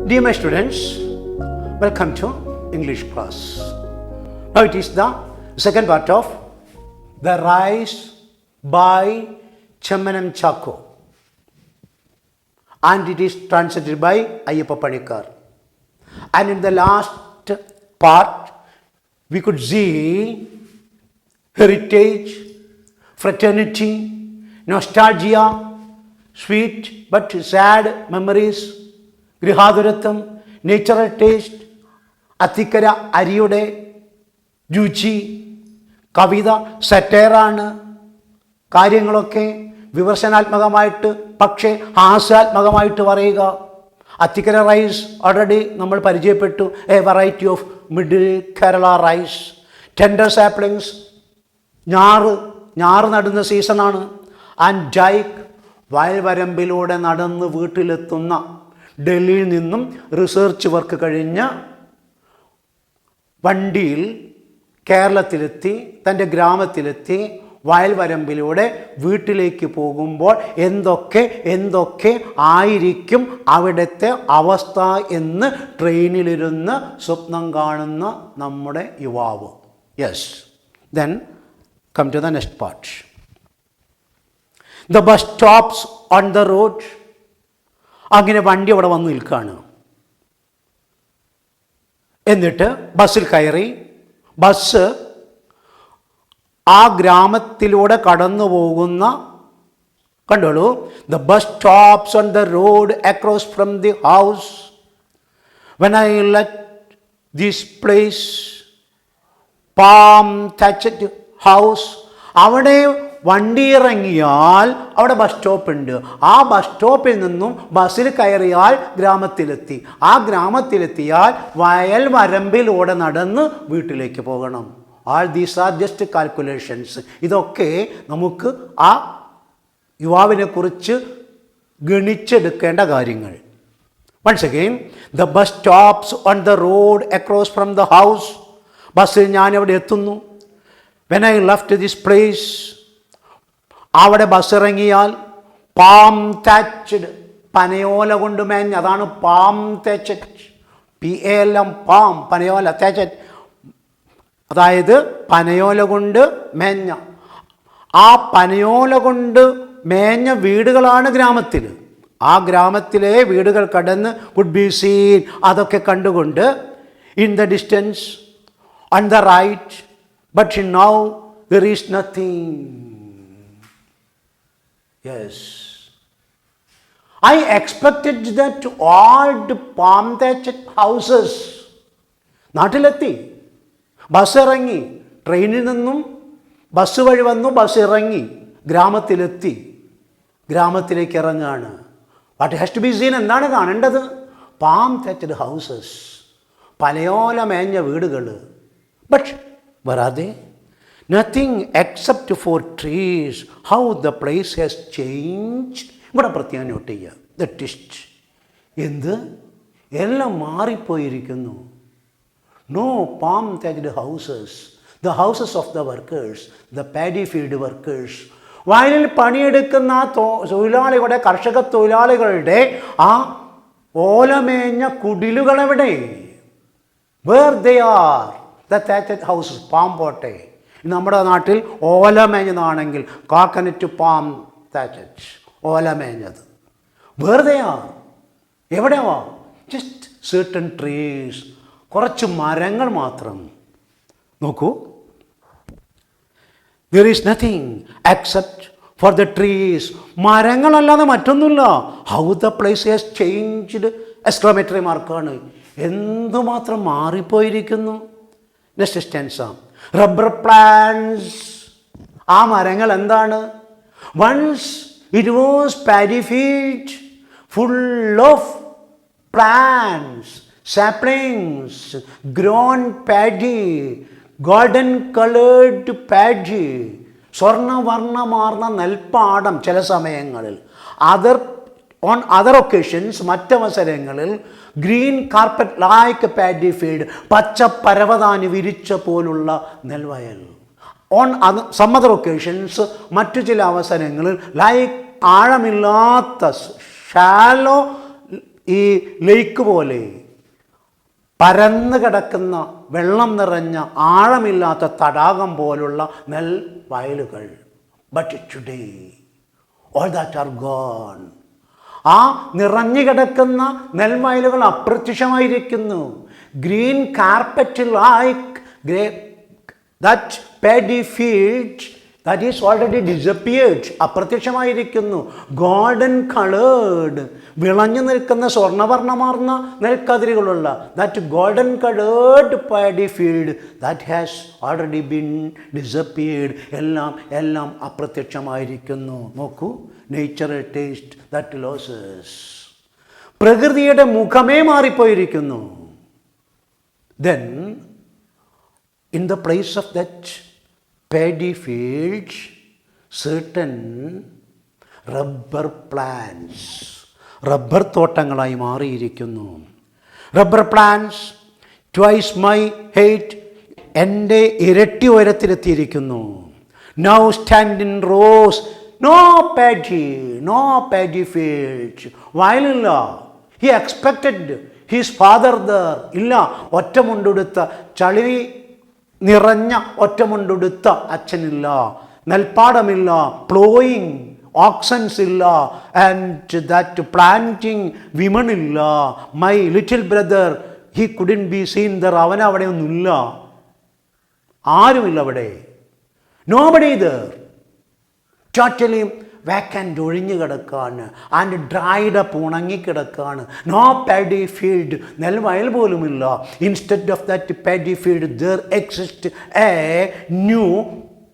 Dear my students, welcome to English class. Now it is the second part of The Rise by Chemmanam Chakko, and it is translated by Ayyappa Panikar. And in the last part, we could see heritage, fraternity, nostalgia, sweet but sad memories, ഗൃഹാതുരത്വം, natural taste, അത്തിക്കര അരിയുടെ രുചി, കവിത സറ്റയറാണ്, കാര്യങ്ങളൊക്കെ വിമർശനാത്മകമായിട്ട് പക്ഷേ ഹാസ്യാത്മകമായിട്ട് പറയുക. അത്തിക്കര rice already നമ്മൾ പരിചയപ്പെട്ടു, a variety of middle Kerala rice. Tender saplings, ഞാറ് നടുന്ന സീസണാണ്. ആൻഡ് ജൈക്ക്, വയൽവരമ്പിലൂടെ നടന്ന് വീട്ടിലെത്തുന്ന, ഡൽഹിയിൽ നിന്നും റിസർച്ച് വർക്ക് കഴിഞ്ഞ് വണ്ടിയിൽ കേരളത്തിലെത്തി, തൻ്റെ ഗ്രാമത്തിലെത്തി, വയൽവരമ്പിലൂടെ വീട്ടിലേക്ക് പോകുമ്പോൾ എന്തൊക്കെ ആയിരിക്കും അവിടുത്തെ അവസ്ഥ എന്ന് ട്രെയിനിലിരുന്ന് സ്വപ്നം കാണുന്ന നമ്മുടെ യുവാവ്. Yes, then come to the next part. The bus stops on the road. അങ്ങനെ വണ്ടി അവിടെ വന്ന് നിൽക്കുകയാണ്. എന്നിട്ട് ബസ്സിൽ കയറി. ബസ് ആ ഗ്രാമത്തിലൂടെ കടന്നു പോകുന്ന, കണ്ടോളൂ, the bus stops on the road across from the house. When I let this place palm touched house. അവിടെ വണ്ടി ഇറങ്ങിയാൽ അവിടെ ബസ് സ്റ്റോപ്പ് ഉണ്ട്. ആ ബസ് സ്റ്റോപ്പിൽ നിന്നും ബസ്സിൽ കയറിയാൽ ഗ്രാമത്തിലെത്തി. ആ ഗ്രാമത്തിലെത്തിയാൽ വയൽ വരമ്പിലൂടെ നടന്ന് വീട്ടിലേക്ക് പോകണം. All these are just calculations. ഇതൊക്കെ നമുക്ക് ആ യുവാവിനെ കുറിച്ച് ഗണിച്ചെടുക്കേണ്ട കാര്യങ്ങൾ. Once again, the bus stops on the road across from the house. ബസ്സിൽ ഞാനിവിടെ എത്തുന്നു. When I left this place, അവിടെ ബസ് ഇറങ്ങിയാൽ പാം താച്ച്ഡ്, പനയോല കൊണ്ട് മേഞ്ഞ, അതാണ് palm thatched. PALM, palm, പനയോല, thatched അതായത് പനയോല കൊണ്ട് മേഞ്ഞ. ആ പനയോല കൊണ്ട് മേഞ്ഞ വീടുകളാണ് ഗ്രാമത്തിൽ. ആ ഗ്രാമത്തിലെ വീടുകൾ കടന്ന് കുഡ് ബി സീൻ, അതൊക്കെ കണ്ടുകൊണ്ട് in the distance on the right, but now there is nothing. Yes, I expected that old palm thatched houses. നാട്ടിലെത്തി, ബസ് ഇറങ്ങി, ട്രെയിനിൽ നിന്നും ബസ് വഴി വന്നു, ബസ് ഇറങ്ങി, ഗ്രാമത്തിലെത്തി, ഗ്രാമത്തിലേക്ക് ഇറങ്ങുകയാണ്. What has to be seen, എന്താണ് കാണേണ്ടത്? പാം thatched houses, പനയോല മേഞ്ഞ വീടുകൾ. ബട്ട് വരാതെ nothing except for trees. How the place has changed. ഇവിടെ പ്രത്യേകം നോട്ട് ചെയ്യുക, ദ ട്വിസ്റ്റ്. എന്ത്, എല്ലാം മാറിപ്പോയിരിക്കുന്നു. No palm thatched houses, the houses of the workers, the paddy field workers. വയലിൽ പണിയെടുക്കുന്ന തൊഴിലാളികളുടെ, കർഷക തൊഴിലാളികളുടെ ആ ഓലമേഞ്ഞ കുടിലുകളെവിടെ? Where they are, the thatched houses. Palm പോട്ടെ, നമ്മുടെ നാട്ടിൽ ഓലമേഞ്ഞതാണെങ്കിൽ കോക്കനറ്റ് പാം താച്ചഡ്, ഓലമേഞ്ഞത്. വെറുതെ എവിടെയാ? ജസ്റ്റ് സർട്ടൻ ട്രീസ്, കുറച്ച് മരങ്ങൾ മാത്രം. നോക്കൂ, there is nothing except for the trees. മരങ്ങളല്ലാതെ മറ്റൊന്നുമില്ല. How the place has changed, exclamatory മാർക്കാണ്. എന്തുമാത്രം മാറിപ്പോയിരിക്കുന്നു. Next stanza, rubber plants. ആ മരങ്ങൾ എന്താണ്? Once it was paddy field full of plants, saplings, grown paddy, golden coloured paddy, സ്വർണ്ണവർണ്ണമാർന്ന നെൽപ്പാടം ചില സമയങ്ങളിൽ. ഓൺ അതർ ഒക്കേഷൻസ്, മറ്റവസരങ്ങളിൽ green carpet like paddy field, പച്ച പരവതാനി വിരിച്ച പോലുള്ള നെൽവയൽ. ഓൺ സം അതർ ഒക്കേഷൻസ്, മറ്റു ചില അവസരങ്ങളിൽ ലൈക്ക് ആഴമില്ലാത്ത ഷാലോ ഈ ലേക്ക് പോലെ പരന്നു കിടക്കുന്ന വെള്ളം നിറഞ്ഞ ആഴമില്ലാത്ത തടാകം പോലുള്ള നെൽവയലുകൾ. But today all that are gone. ആ നിറഞ്ഞു കിടക്കുന്ന നെൽവയലുകൾ അപ്രത്യക്ഷമായിരിക്കുന്നു. Green carpet like that paddy field that is already disappeared. അപ്രത്യക്ഷമായിരിക്കുന്നു. ഗോൾഡൻ കളേർഡ്, വിളഞ്ഞു നിൽക്കുന്ന സ്വർണ്ണവർണ്ണമാർന്ന നെൽക്കതിരുകളുള്ള that golden coloured paddy field that has already been disappeared. എല്ലാം അപ്രത്യക്ഷമായിരിക്കുന്നു. നോക്കൂ, നേച്ചർ ടേസ്റ്റ് ദാറ്റ് ലോസസ്. പ്രകൃതിയുടെ മുഖമേ മാറിപ്പോയിരിക്കുന്നു. Then in the place of that paddy fields, certain rubber plants, rubber തോട്ടങ്ങളായി മാറിയിരിക്കുന്നു. Rubber plants twice my height, എൻ്റെ ഇരട്ടി ഉയരത്തിലെത്തിയിരിക്കുന്നു. Now stand in rows, no paddy fields. വയലില്ല. He expected his father there. ഇല്ല, ഒറ്റമുണ്ടെടുത്ത ചളി നിറഞ്ഞ ഒറ്റമുണ്ടെടുത്ത അച്ഛനില്ല. നെൽപ്പാടമില്ല. പ്ലോയിങ് ഓക്സൻസ് ഇല്ല. ആൻഡ് ദാറ്റ് പ്ലാന്റിങ് വിമൺ ഇല്ല. My little brother he couldn't be seen there. അവനവിടെ ഒന്നുമില്ല. ആരുമില്ല അവിടെ. Nobody there. ടോട്ടലി വാക്കൻ്റ്, ഒഴിഞ്ഞു കിടക്കാണ്. ആൻഡ് ഡ്രൈഡ് അപ്പ്, ഉണങ്ങിക്കിടക്കാണ്. നോ paddy field, നെൽവയൽ പോലുമില്ല. Instead of that paddy field there exists a new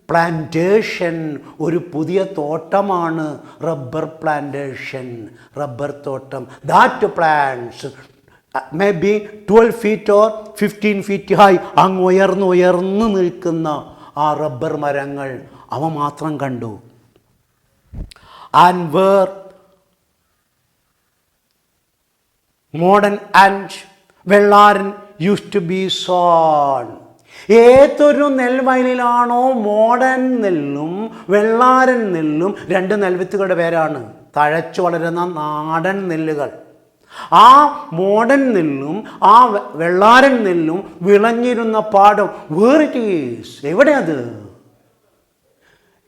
plantation. ഒരു പുതിയ തോട്ടമാണ് റബ്ബർ പ്ലാന്റേഷൻ, റബ്ബർ തോട്ടം. That plants may be 12 feet or 15 feet high. അങ്ങ് ഉയർന്നു നിൽക്കുന്ന ആ റബ്ബർ മരങ്ങൾ അവ മാത്രം കണ്ടു. And where modern and വെള്ളാരൻ used to be sown. ഏതൊരു നെൽവയലിലാണോ മോഡേൺ നെല്ലും വെള്ളാരൻ നെല്ലും, രണ്ട് നെൽവിത്തുകളുടെ പേരാണ്. തഴച്ചു വളരുന്ന നാടൻ നെല്ലുകൾ. ആ മോഡേൺ നെല്ലും ആ വെള്ളാരൻ നെല്ലും വിളഞ്ഞിരുന്ന പാടം where it is, എവിടെയത്?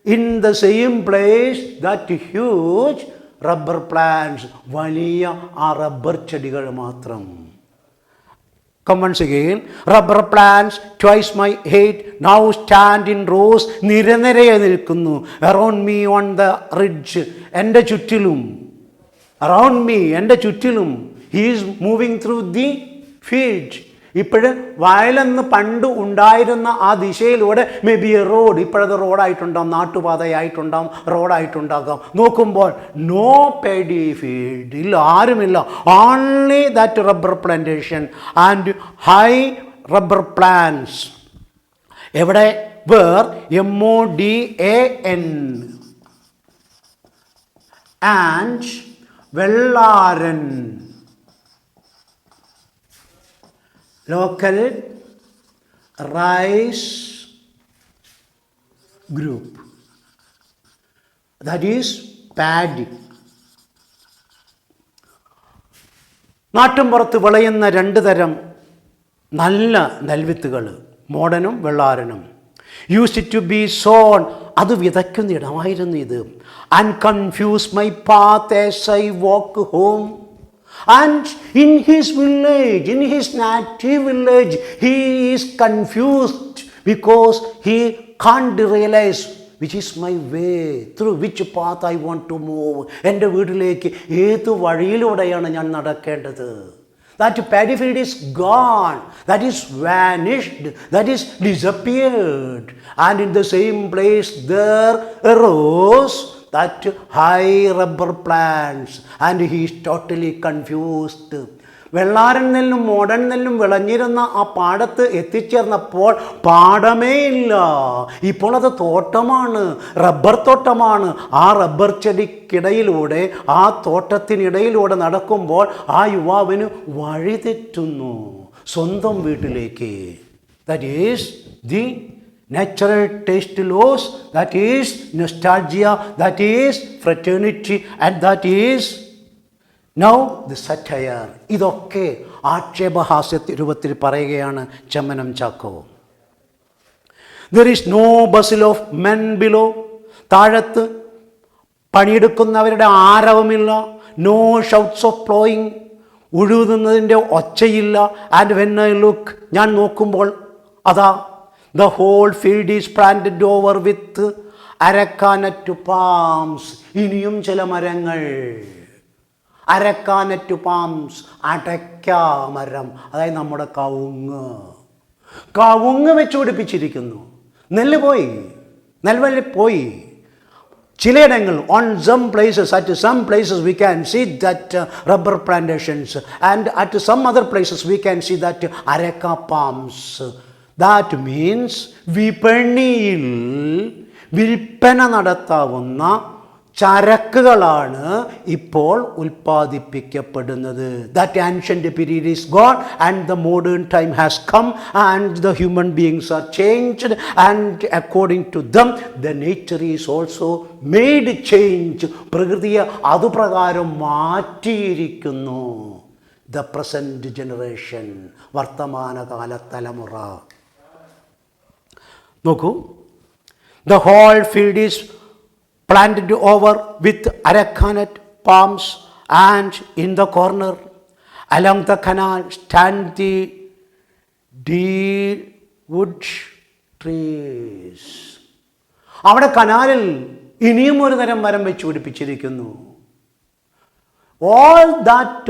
In the same place that huge rubber plants, വലിയ ആ റബ്ബർ ചെടികൾ മാത്രം. Come once again. Rubber plants twice my height now stand in rows. നിരനിരയെ നിൽക്കുന്നു. Around me on the ridge, എൻ്റെ ചുറ്റിലും. Around me, എൻ്റെ ചുറ്റിലും. He is moving through the field. ഇപ്പോഴ് വയലെന്ന് പണ്ട് ഉണ്ടായിരുന്ന ആ ദിശയിലൂടെ മേ ബി എ റോഡ്, ഇപ്പോഴത് റോഡായിട്ടുണ്ടാകും, നാട്ടുപാതയായിട്ടുണ്ടാകും, റോഡായിട്ടുണ്ടാകാം. നോക്കുമ്പോൾ നോ paddy field, ഇല്ല, ആരുമില്ല. Only that rubber plantation and high rubber plants. എവിടെ? Where MODAN and Vellaran. Local rice group, that is paddy. നാട്ടുംപുറത്ത് വിളയുന്ന രണ്ട് തരം നല്ല നെൽവിത്തുകൾ, മോഡനും വെള്ളാരനും. യൂസ്ഡ് ടു ബി സോൺ, അത് വിതയ്ക്കുന്ന ഇടമായിരുന്നു ഇത്. And confuse my path as I walk home. And in his village, in his native village, he is confused because he can't realize which is my way, through which path I want to move. എൻ്റെ വീട്ടിലേക്ക് ഏത് വഴിയിലൂടെയാണ് ഞാൻ നടക്കേണ്ടത്? That paddy field is gone, that is vanished, that is disappeared. And in the same place there arose that high rubber plants, and he is totally confused. വെള്ളാരൻ നെല്ലും modern നെല്ലും വിളഞ്ഞിരുന്ന ആ പാടത്ത് എത്തിച്ചേർന്നപ്പോൾ പാടമേ ഇല്ല. ഇപ്പോൾ അത് തോട്ടമാണ്, റബ്ബർ തോട്ടമാണ്. ആ റബ്ബർ ചെടിക്കിടയിലൂടെ, ആ തോട്ടത്തിനിടയിലൂടെ നടക്കുമ്പോൾ ആ യുവാവിന് വഴി തെറ്റുന്നു സ്വന്തം വീട്ടിലേക്ക്. That is the natural taste loss, that is nostalgia, that is fraternity, and that is now the satire. ഇതൊക്കെ ആക്ഷേപഹാസ്യ രൂപത്തിൽ പറയുകയാണ് Chemmanam Chacko. There is no bustle of men below. താഴത്ത് പണിയെടുക്കുന്നവരുടെ ആരവമില്ല. No shouts of ploughing. ഉഴുതുന്നതിൻ്റെ ഒച്ചയില്ല. ആൻഡ് വെൻ ഐ ലുക്ക്, ഞാൻ നോക്കുമ്പോൾ അതാ, the whole field is planted over with areca nut palms. ഇനിയും ചില മരങ്ങൾ, അരക്കാനറ്റ് പാംസ്, അടയ്ക്കാമരം, അതായത് നമ്മുടെ കവുങ്ങ് വെച്ച് പിടിപ്പിച്ചിരിക്കുന്നു. നെല്ല് പോയി, നെൽവല്ലി പോയി. ചിലയിടങ്ങൾ on some places, at some places we can see that rubber plantations, and at some other places we can see that areca palms. That means വിപണിയിൽ വിൽപ്പന നടത്താവുന്ന ചരക്കുകളാണ് ഇപ്പോൾ ഉൽപ്പാദിപ്പിക്കപ്പെടുന്നത്. That ancient period is gone and the modern time has come and the human beings are changed, and according to them the nature is also made change. പ്രകൃതിയെ അതുപ്രകാരം മാറ്റിയിരിക്കുന്നു. The present generation, വർത്തമാനകാല തലമുറ. നോക്കൂ, the whole field is planted over with arecanut palms, and in the corner along the canal stand the deer wood trees. അവിടെ കനാലിൽ ഇനിയും ഒരു തരം മരം വെച്ച് പിടിപ്പിച്ചിരിക്കുന്നു. All that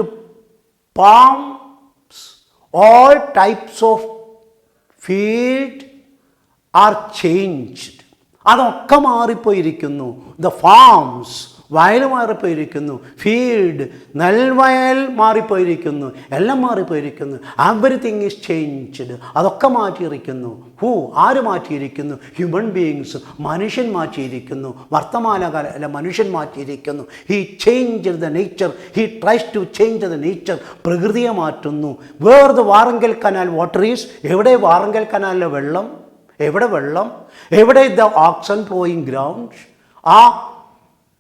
palms, all types of field are changed. അതൊക്കെ മാറിപ്പോയിരിക്കുന്നു. ദ ഫാംസ്, വയൽ മാറിപ്പോയിരിക്കുന്നു. Field, നെൽവയൽ മാറിപ്പോയിരിക്കുന്നു. എല്ലാം മാറിപ്പോയിരിക്കുന്നു. Everything is changed. അതൊക്കെ മാറ്റിയിരിക്കുന്നു. ആര് മാറ്റിയിരിക്കുന്നു? ഹ്യൂമൻ ബീയിങ്സ്, മനുഷ്യൻ മാറ്റിയിരിക്കുന്നു. വർത്തമാനകാല മനുഷ്യൻ മാറ്റിയിരിക്കുന്നു. He changed the nature, he tries to change the nature. പ്രകൃതിയെ മാറ്റുന്നു. Where the Warangal canal water is, എവിടെ വാറങ്കൽ കനാലിലെ വെള്ളം? എവിടെ വെള്ളം? എവിടെ ദ ഓക്സൺ ഫ്ലോയിങ് ഗ്രൗണ്ട്? ആ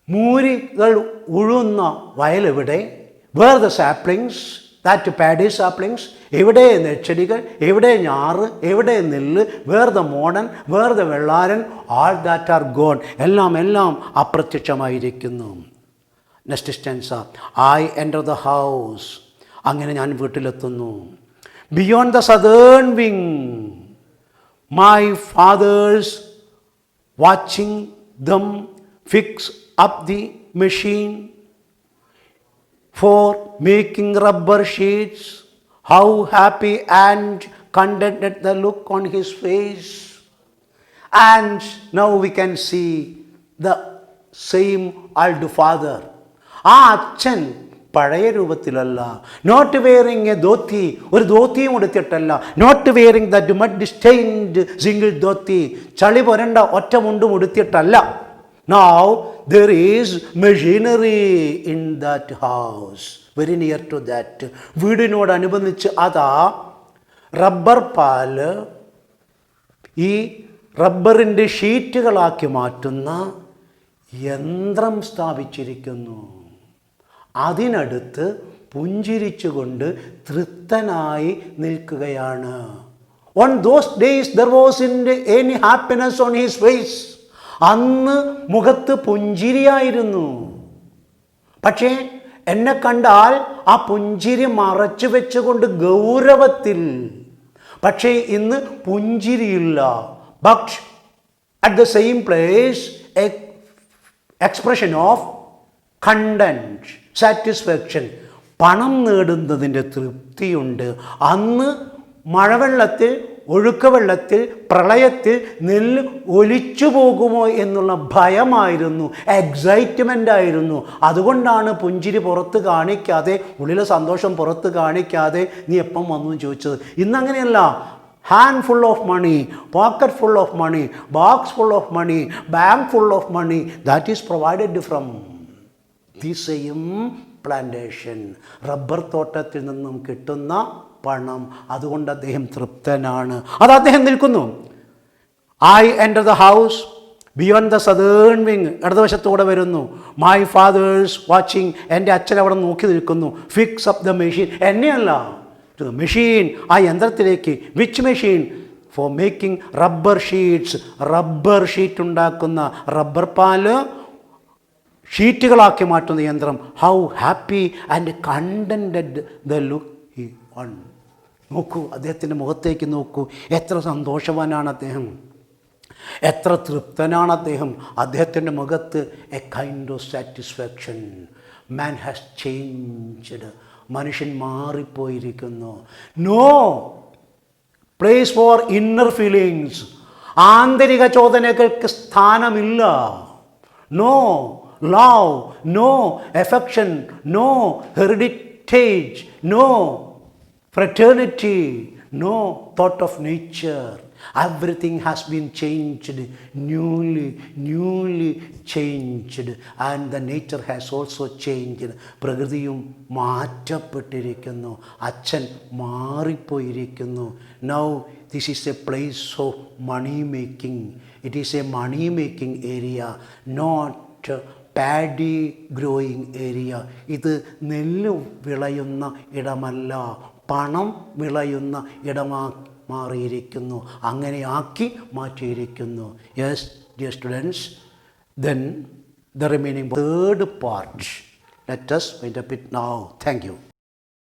മൂരികൾ ഉഴുന്ന വയൽ എവിടെ? Where the saplings, that paddy saplings, എവിടെ നെൽച്ചെടികൾ? എവിടെ ഞാറ്? എവിടെ നെല്ല്? Where the Modan, where the Vellaran? All that are gone. എല്ലാം അപ്രത്യക്ഷമായിരിക്കുന്നു. Next stanza, I enter the house. അങ്ങനെ ഞാൻ വീട്ടിലെത്തുന്നു. Beyond the southern wing, my fathers watching them fix up the machine for making rubber sheets. How happy and contented the look on his face. And now we can see the same old father. ആ അച്ഛൻ പഴയ രൂപത്തിലല്ല. Not wearing a dhoti, ഒരു ധോത്തിയും എടുത്തിട്ടല്ല. Not wearing the mud stained single dhoti, ചളി പുരണ്ട ഒറ്റ മുണ്ടും ഉടുത്തിട്ടല്ല. Now there is machinery in that house, very near to that. വീടിനോടനുബന്ധിച്ച് അതാ റബ്ബർ പാല് ഈ റബ്ബറിൻ്റെ ഷീറ്റുകളാക്കി മാറ്റുന്ന യന്ത്രം സ്ഥാപിച്ചിരിക്കുന്നു. അതിനടുത്ത് പുഞ്ചിരിച്ചുകൊണ്ട് തൃപ്തനായി നിൽക്കുകയാണ്. On those days there was any happiness on his face. അന്ന് മുഖത്ത് പുഞ്ചിരിയായിരുന്നു. പക്ഷേ എന്നെ കണ്ടാൽ ആ പുഞ്ചിരി മറച്ചു വെച്ചുകൊണ്ട് ഗൗരവത്തിൽ. പക്ഷേ ഇന്ന് പുഞ്ചിരിയില്ല. But at the same place expression of content, satisfaction. പണം നേടുന്നതിൻ്റെ തൃപ്തിയുണ്ട്. അന്ന് മഴവെള്ളത്തിൽ, ഒഴുക്കവെള്ളത്തിൽ, പ്രളയത്തിൽ നെല്ല് ഒലിച്ചു പോകുമോ എന്നുള്ള ഭയമായിരുന്നു, എക്സൈറ്റ്മെൻ്റ് ആയിരുന്നു. അതുകൊണ്ടാണ് പുഞ്ചിരി പുറത്ത് കാണിക്കാതെ, ഉള്ളിലെ സന്തോഷം പുറത്ത് കാണിക്കാതെ നീ എപ്പം വന്നു ചോദിച്ചത്. ഇന്നങ്ങനെയല്ല. Hand full of money, pocket full of money, box full of money, bank full of money, that is provided from the same plantation. Rubber തോട്ടത്തിൽ നിന്നും കിട്ടുന്ന പണം. അതുകൊണ്ട് അദ്ദേഹം തൃപ്തനാണ്. അത് അദ്ദേഹം നിൽക്കുന്നു. I enter the house beyond the southern wing ഇടതുവശത്തൂടെ വരുന്നു. മൈ ഫാദേഴ്സ് വാച്ചിങ്, എൻ്റെ അച്ഛൻ അവിടെ നോക്കി നിൽക്കുന്നു. ഫിക്സ് അപ്പ് ദ മെഷീൻ, എന്നെയല്ല, ടു ദ മെഷീൻ, ആ യന്ത്രത്തിലേക്ക്. Which machine? For making rubber sheets, rubber sheet ഉണ്ടാക്കുന്ന, റബ്ബർ പാല് ഷീറ്റുകളാക്കി മാറ്റുന്ന യന്ത്രം. How happy and contented the look he won. നോക്കൂ, അദ്ദേഹത്തിൻ്റെ മുഖത്തേക്ക് നോക്കൂ, എത്ര സന്തോഷവാനാണ് അദ്ദേഹം, എത്ര തൃപ്തനാണ് അദ്ദേഹം. അദ്ദേഹത്തിൻ്റെ മുഖത്ത് a kind of satisfaction. Man has changed, മനുഷ്യൻ മാറിപ്പോയിരിക്കുന്നു. No place for inner feelings, ആന്തരിക ചോദനകൾക്ക് സ്ഥാനമില്ല. No love, no affection, no heritage, no fraternity, no thought of nature. Everything has been changed, newly changed, and the nature has also changed. പ്രകൃതിയും മാറ്റപ്പെട്ടിരിക്കുന്നു, അച്ഛൻ മാറിപ്പോയിരിക്കുന്നു. Now this is a place of money making. It is a money making area, not paddy growing area. ഇത് നെല്ല് വിളയുന്ന ഇടമല്ല, പണം വിളയുന്ന മാറിയിരിക്കുന്നു, അങ്ങനെയാക്കി മാറ്റിയിരിക്കുന്നു. Yes dear students, then the remaining third part let us wind up it now. Thank you.